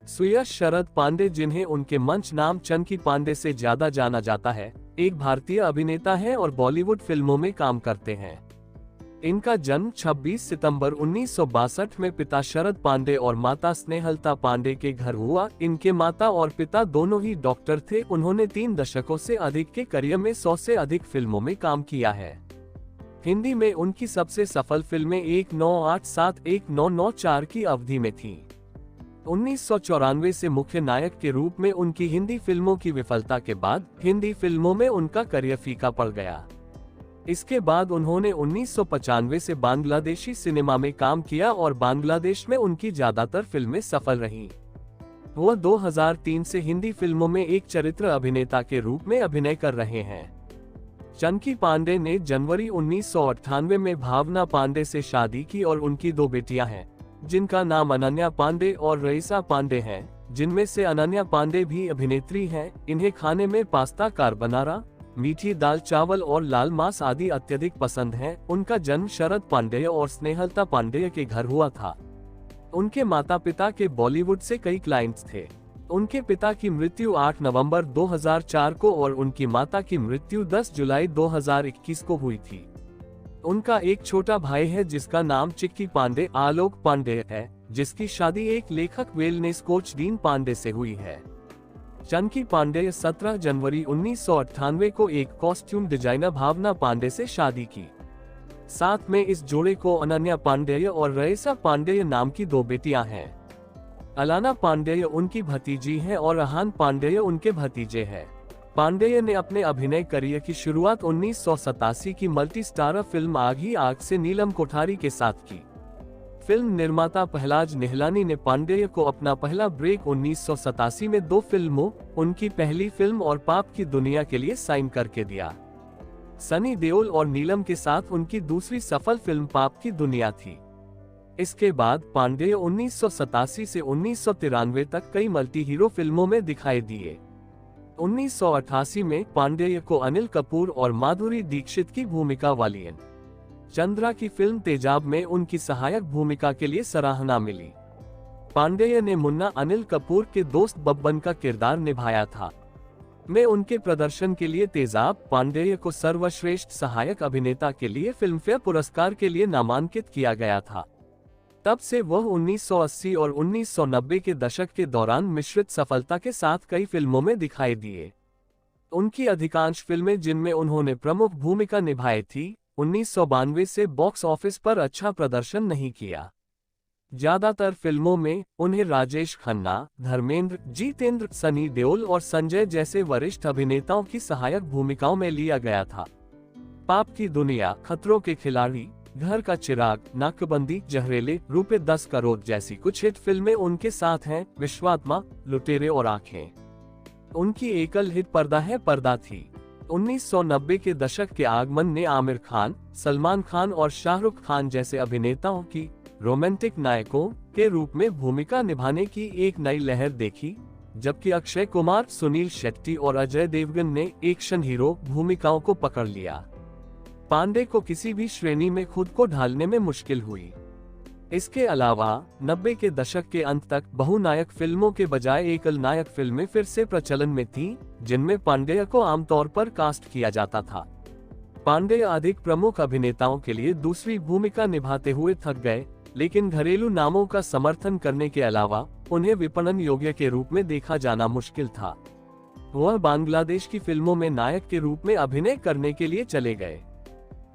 सुयश शरद पांडे, जिन्हें उनके मंच नाम चंकी पांडे से ज्यादा जाना जाता है, एक भारतीय अभिनेता हैं और बॉलीवुड फिल्मों में काम करते हैं। इनका जन्म 26 सितंबर 1962 में पिता शरद पांडे और माता स्नेहलता पांडे के घर हुआ। इनके माता और पिता दोनों ही डॉक्टर थे। उन्होंने 3 दशकों से अधिक के करियर में 100 से अधिक फिल्मों में काम किया है। हिंदी में उनकी सबसे सफल फिल्में 1987, 1994 की अवधि में थीं। 1994 से मुख्य नायक के रूप में उनकी हिंदी फिल्मों की विफलता के बाद हिंदी फिल्मों में उनका करियर फीका पड़ गया। इसके बाद उन्होंने 1995 से बांग्लादेशी सिनेमा में काम किया और बांग्लादेश में उनकी ज्यादातर फिल्में सफल रहीं। वह 2003 से हिंदी फिल्मों में एक चरित्र अभिनेता के रूप में अभिनय कर रहे हैं। चंकी पांडे ने जनवरी 1998 में भावना पांडे से शादी की और उनकी 2 बेटियां हैं, जिनका नाम अनन्या पांडे और रईसा पांडे है, जिनमें से अनन्या पांडे भी अभिनेत्री हैं। इन्हें खाने में पास्ता, कार्बोनारा, मीठी दाल चावल और लाल मांस आदि अत्यधिक पसंद है। उनका जन्म शरद पांडे और स्नेहलता पांडे के घर हुआ था। उनके माता पिता के बॉलीवुड से कई क्लाइंट्स थे। उनके पिता की मृत्यु 8 नवंबर 2004 को और उनकी माता की मृत्यु 10 जुलाई 2021 को हुई थी। उनका एक छोटा भाई है जिसका नाम चिक्की पांडे आलोक पांडे है, जिसकी शादी एक लेखक वेलनेस कोच डीन पांडे से हुई है। चंकी पांडे 17 जनवरी 1998 को एक कॉस्ट्यूम डिजाइनर भावना पांडे से शादी की। साथ में इस जोड़े को अनन्या पांडे और रईसा पांडे नाम की 2 बेटियां हैं। अलाना पांडे उनकी भतीजी हैं और अहान पांडे उनके भतीजे हैं। पांडे ने अपने अभिनय करियर की शुरुआत 1987 की मल्टी स्टारर फिल्म आग ही आग से नीलम कोठारी के साथ की। फिल्म निर्माता पहलाज निहलानी ने पांडे को अपना पहला ब्रेक 1987 में 2 फिल्मों, उनकी पहली फिल्म और पाप की दुनिया के लिए साइन करके दिया। सनी देओल और नीलम के साथ उनकी दूसरी सफल फिल्म पाप की दुनिया थी। इसके बाद पांडे 1987 से 1993 तक कई मल्टी हीरो फिल्मों में दिखाई दिए। 1988 में पांडे को अनिल कपूर और माधुरी दीक्षित की भूमिका वाली चंद्रा की फिल्म तेजाब में उनकी सहायक भूमिका के लिए सराहना मिली। पांडे ने मुन्ना अनिल कपूर के दोस्त बब्बन का किरदार निभाया था। में उनके प्रदर्शन के लिए तेजाब पांडे को सर्वश्रेष्ठ सहायक अभिनेता के लिए फिल्मफेयर पुरस्कार के लिए नामांकित किया गया था। तब से वह 1980 और 1990 के दशक के दौरान मिश्रित सफलता के साथ कई फिल्मों में दिखाई दिए। उनकी अधिकांश फिल्में जिनमें उन्होंने प्रमुख भूमिका निभाई थी, 1992 से बॉक्स ऑफिस पर अच्छा प्रदर्शन नहीं किया। ज्यादातर फिल्मों में उन्हें राजेश खन्ना, धर्मेंद्र, जितेंद्र, सनी देओल और संजय जैसे वरिष्ठ अभिनेताओं की सहायक भूमिकाओं में लिया गया था। पाप की दुनिया, खतरों के खिलाड़ी, घर का चिराग, नाकबंदी, जहरेले, रुपए 10 करोड़ जैसी कुछ हिट फिल्में उनके साथ हैं। विश्वात्मा, लुटेरे और आंखें उनकी एकल हिट पर्दा है पर्दा थी। 1990 के दशक के आगमन ने आमिर खान, सलमान खान और शाहरुख खान जैसे अभिनेताओं की रोमांटिक नायकों के रूप में भूमिका निभाने की एक नई लहर देखी, जबकि अक्षय कुमार, सुनील शेट्टी और अजय देवगन ने एक्शन हीरो भूमिकाओं को पकड़ लिया। पांडे को किसी भी श्रेणी में खुद को ढालने में मुश्किल हुई। इसके अलावा 90 के दशक के अंत तक बहुनायक फिल्मों के बजाय एकल नायक फिल्में फिर से प्रचलन में थीं, जिनमें पांडे को आमतौर पर कास्ट किया जाता था। पांडे अधिक प्रमुख अभिनेताओं के लिए दूसरी भूमिका निभाते हुए थक गए, लेकिन घरेलू नामों का समर्थन करने के अलावा उन्हें विपणन योग्य के रूप में देखा जाना मुश्किल था। वह बांग्लादेश की फिल्मों में नायक के रूप में अभिनय करने के लिए चले गए।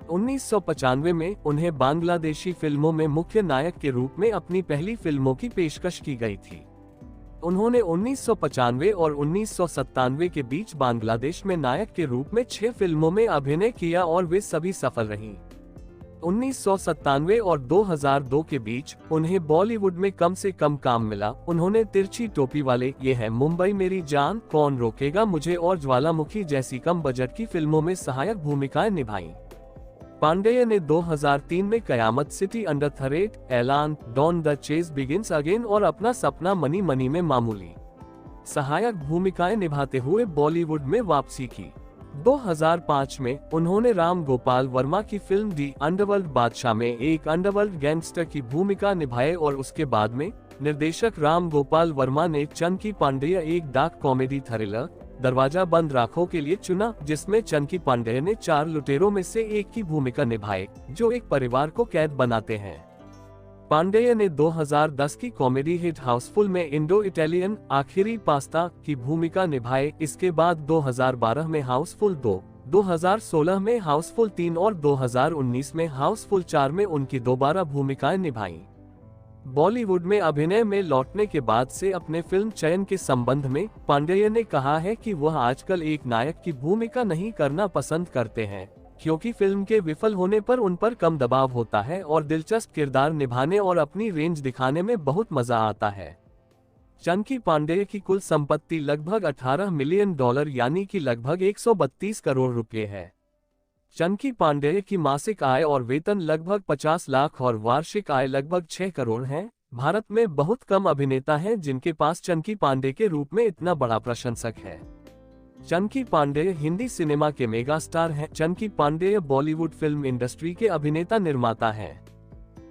1995 में उन्हें बांग्लादेशी फिल्मों में मुख्य नायक के रूप में अपनी पहली फिल्मों की पेशकश की गई थी। उन्होंने 1995 और 1997 के बीच बांग्लादेश में नायक के रूप में 6 फिल्मों में अभिनय किया और वे सभी सफल रहीं। 1997 और 2002 के बीच उन्हें बॉलीवुड में कम से कम काम मिला। उन्होंने तिरछी टोपी वाले, ये है मुंबई मेरी जान, कौन रोकेगा मुझे और ज्वालामुखी जैसी कम बजट की फिल्मों में सहायक भूमिकाएं निभाईं। पांडे ने 2003 में Qayamat, city under threat, Elaan, Don the chase begins again और अपना सपना मनी मनी में मामूली सहायक भूमिकाएं निभाते हुए बॉलीवुड में वापसी की। 2005 में उन्होंने राम गोपाल वर्मा की फिल्म दी अंडरवर्ल्ड बादशाह में एक अंडरवर्ल्ड गैंगस्टर की भूमिका निभाई और उसके बाद में निर्देशक राम गोपाल वर्मा ने चंकी पांडेय एक डार्क कॉमेडी थ्रिलर दरवाजा बंद राखो के लिए चुना, जिसमें चंकी पांडेय ने 4 लुटेरों में से एक की भूमिका निभाई, जो एक परिवार को कैद बनाते हैं। पांडेय ने 2010 की कॉमेडी हिट हाउसफुल में इंडो इटालियन आखिरी पास्ता की भूमिका निभाई। इसके बाद 2012 में हाउसफुल 2, 2016 में हाउसफुल 3 और 2019 में हाउसफुल 4 में उनकी दोबारा भूमिकाएं निभाईं। बॉलीवुड में अभिनय में लौटने के बाद से अपने फिल्म चयन के संबंध में पांडेय ने कहा है कि वह आजकल एक नायक की भूमिका नहीं करना पसंद करते हैं, क्योंकि फिल्म के विफल होने पर उन पर कम दबाव होता है और दिलचस्प किरदार निभाने और अपनी रेंज दिखाने में बहुत मजा आता है। चंकी पांडेय की कुल संपत्ति लगभग $18 मिलियन यानी कि लगभग 132 करोड़ रुपए है। चंकी पांडेय की मासिक आय और वेतन लगभग 50 लाख और वार्षिक आय लगभग 6 करोड़ है। भारत में बहुत कम अभिनेता हैं जिनके पास चंकी पांडेय के रूप में इतना बड़ा प्रशंसक है। चंकी पांडेय हिंदी सिनेमा के मेगा स्टार हैं। चंकी पांडेय बॉलीवुड फिल्म इंडस्ट्री के अभिनेता निर्माता हैं।